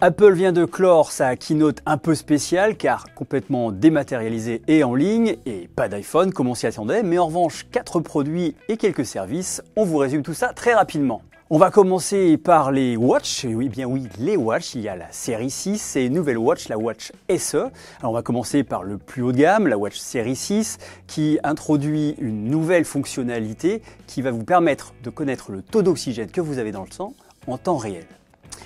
Apple vient de clore sa keynote un peu spéciale car complètement dématérialisée et en ligne et pas d'iPhone comme on s'y attendait, mais en revanche 4 produits et quelques services. On vous résume tout ça très rapidement. On va commencer par les Watch, et oui, bien oui, les Watch. Il y a la série 6 et une nouvelle Watch, la Watch SE. Alors on va commencer par le plus haut de gamme, la Watch série 6, qui introduit une nouvelle fonctionnalité qui va vous permettre de connaître le taux d'oxygène que vous avez dans le sang en temps réel.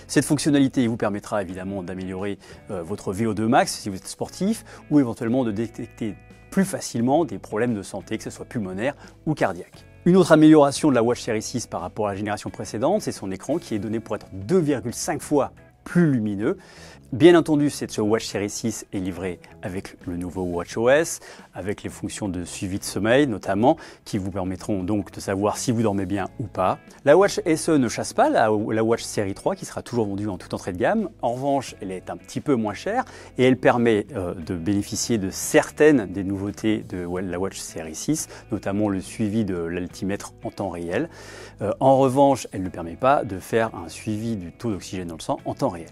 Cette fonctionnalité vous permettra évidemment d'améliorer votre VO2 max si vous êtes sportif ou éventuellement de détecter plus facilement des problèmes de santé, que ce soit pulmonaire ou cardiaque. Une autre amélioration de la Watch série 6 par rapport à la génération précédente, c'est son écran qui est donné pour être 2,5 fois plus lumineux. Bien entendu, cette Watch série 6 est livrée avec le nouveau WatchOS, avec les fonctions de suivi de sommeil notamment, qui vous permettront donc de savoir si vous dormez bien ou pas. La Watch SE ne chasse pas la Watch série 3 qui sera toujours vendue en toute entrée de gamme. En revanche, elle est un petit peu moins chère et elle permet de bénéficier de certaines des nouveautés de la Watch série 6, notamment le suivi de l'altimètre en temps réel. En revanche, elle ne permet pas de faire un suivi du taux d'oxygène dans le sang en temps réel.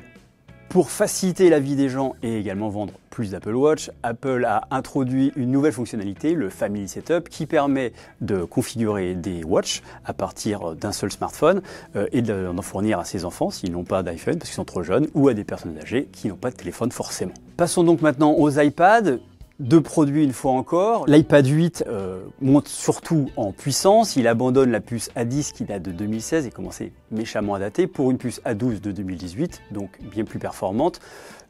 Pour faciliter la vie des gens et également vendre plus d'Apple Watch, Apple a introduit une nouvelle fonctionnalité, le Family Setup, qui permet de configurer des watches à partir d'un seul smartphone et d'en fournir à ses enfants s'ils n'ont pas d'iPhone parce qu'ils sont trop jeunes ou à des personnes âgées qui n'ont pas de téléphone forcément. Passons donc maintenant aux iPads. Deux produits une fois encore. L'iPad 8 monte surtout en puissance. Il abandonne la puce A10 qui date de 2016 et commençait méchamment à dater pour une puce A12 de 2018, donc bien plus performante.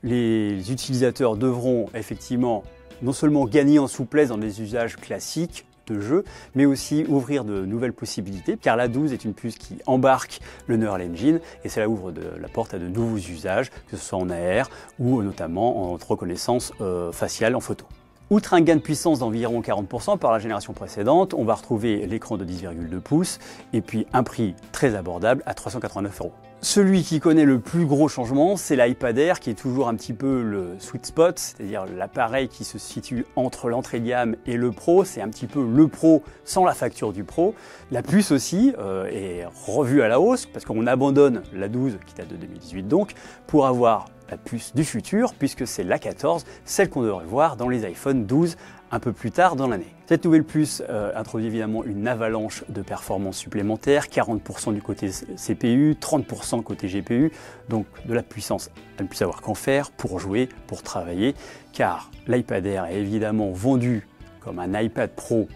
Les utilisateurs devront effectivement non seulement gagner en souplesse dans des usages classiques de jeu, mais aussi ouvrir de nouvelles possibilités, car l'A12 est une puce qui embarque le Neural Engine et cela ouvre la porte à de nouveaux usages, que ce soit en AR ou notamment en reconnaissance faciale en photo. Outre un gain de puissance d'environ 40% par la génération précédente, on va retrouver l'écran de 10,2 pouces et puis un prix très abordable à 389 €. Celui qui connaît le plus gros changement, c'est l'iPad Air qui est toujours un petit peu le sweet spot, c'est-à-dire l'appareil qui se situe entre l'entrée de gamme et le Pro. C'est un petit peu le Pro sans la facture du Pro. La puce aussi est revue à la hausse parce qu'on abandonne la 12 qui date de 2018 donc pour avoir la puce du futur puisque c'est la 14, celle qu'on devrait voir dans les iPhone 12 un peu plus tard dans l'année. Cette nouvelle puce introduit évidemment une avalanche de performances supplémentaires, 40% du côté CPU, 30% côté GPU, donc de la puissance à ne plus savoir qu'en faire pour jouer, pour travailler, car l'iPad Air est évidemment vendu comme un iPad Pro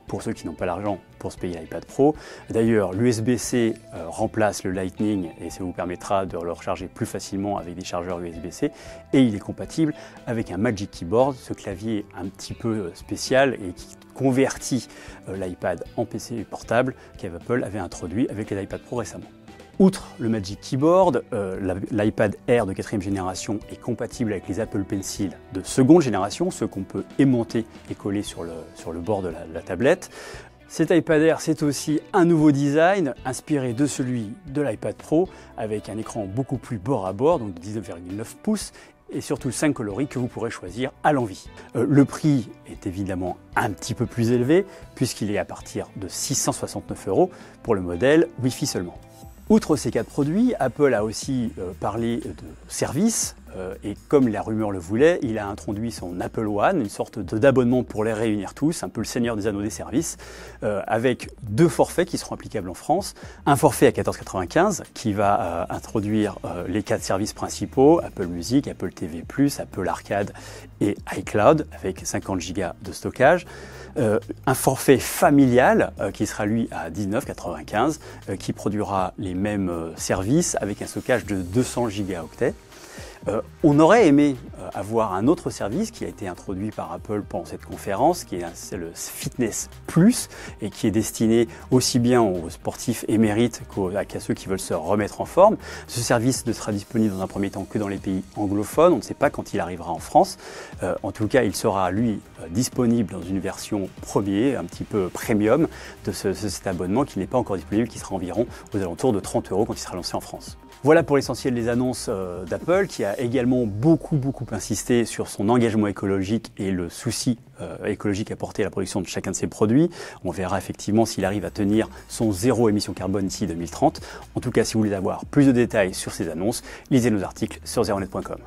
pour ceux qui n'ont pas l'argent pour se payer l'iPad Pro. D'ailleurs, l'USB-C remplace le Lightning et ça vous permettra de le recharger plus facilement avec des chargeurs USB-C et il est compatible avec un Magic Keyboard, ce clavier un petit peu spécial et qui convertit l'iPad en PC portable qu'Apple avait introduit avec les iPad Pro récemment. Outre le Magic Keyboard, l'iPad Air de 4e génération est compatible avec les Apple Pencil de 2e génération, ceux qu'on peut aimanter et coller sur le bord de la tablette. Cet iPad Air, c'est aussi un nouveau design inspiré de celui de l'iPad Pro avec un écran beaucoup plus bord à bord, donc de 19,9 pouces et surtout 5 coloris que vous pourrez choisir à l'envie. Le prix est évidemment un petit peu plus élevé puisqu'il est à partir de 669 € pour le modèle Wi-Fi seulement. Outre ces 4 produits, Apple a aussi parlé de services et comme la rumeur le voulait, il a introduit son Apple One, une sorte d'abonnement pour les réunir tous, un peu le Seigneur des Anneaux des services, avec 2 forfaits qui seront applicables en France. Un forfait à 14,95 € qui va introduire les 4 services principaux, Apple Music, Apple TV+, Apple Arcade et iCloud, avec 50 Go de stockage. Un forfait familial qui sera lui à 19,95 € qui produira les mêmes services avec un stockage de 200 Go. On aurait aimé avoir un autre service qui a été introduit par Apple pendant cette conférence, qui est le Fitness Plus et qui est destiné aussi bien aux sportifs émérites qu'à ceux qui veulent se remettre en forme. Ce service ne sera disponible dans un premier temps que dans les pays anglophones. On ne sait pas quand il arrivera en France. En tout cas, il sera lui disponible dans une version premier, un petit peu premium de cet abonnement qui n'est pas encore disponible, qui sera environ aux alentours de 30 € quand il sera lancé en France. Voilà pour l'essentiel des annonces d'Apple qui a a également beaucoup insisté sur son engagement écologique et le souci écologique apporté à la production de chacun de ses produits. On verra effectivement s'il arrive à tenir son zéro émission carbone d'ici 2030. En tout cas, si vous voulez avoir plus de détails sur ces annonces, lisez nos articles sur zeronet.com.